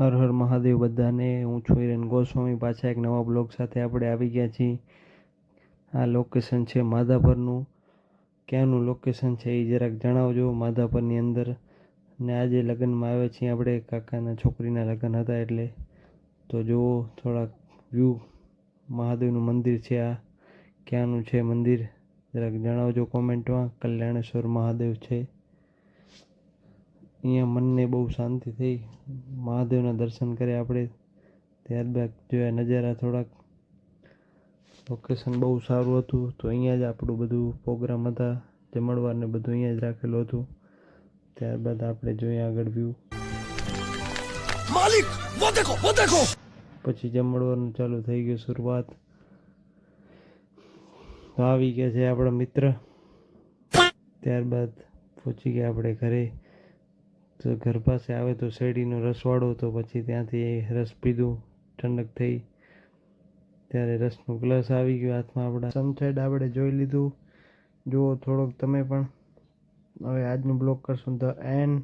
હર હર મહાદેવ બધાને। હું છું હિરેન ગોસ્વામી। પાછા એક નવા બ્લોગ સાથે આપણે આવી ગયા છીએ। આ લોકેશન છે માધાપરનું। ક્યાંનું લોકેશન છે એ જરાક જણાવજો માધાપરની અંદર। ને આજે લગ્નમાં આવ્યા છીએ આપણે, કાકાના છોકરીના લગ્ન હતા એટલે। તો જુઓ થોડાક વ્યૂ। મહાદેવનું મંદિર છે આ। ક્યાંનું છે મંદિર જરાક જણાવજો કોમેન્ટમાં। કલ્યાણેશ્વર મહાદેવ છે। અહીંયા મનને બહુ શાંતિ થઈ। મહાદેવના દર્શન કર્યા આપણે, ત્યારબાદ જોયા નજારા થોડાક। લોકેશન બહુ સારું હતું। તો અહીંયા જ આપણું બધું પ્રોગ્રામ હતા, જમણવારને બધું અહીંયા જ રાખેલું હતું। ત્યારબાદ આપણે જોઈએ આગળ વ્યૂ। માલિક વો દેખો। પછી જમણવારનું ચાલુ થઈ ગયું શરૂઆત। તો આવી ગયા છે આપણા મિત્ર। ત્યારબાદ પહોંચી ગયા આપણે ઘરે। તો ઘર પાસે આવે તો શેરડીનો રસવાળો, તો પછી ત્યાંથી રસ પીધું, ઠંડક થઈ। ત્યારે રસનો ગ્લાસ આવી ગયો હાથમાં આપણા। સનસેટ આપણે જોઈ લીધું। જુઓ થોડોક તમે પણ। હવે આજનું બ્લોગ કરશું ધ એન્ડ।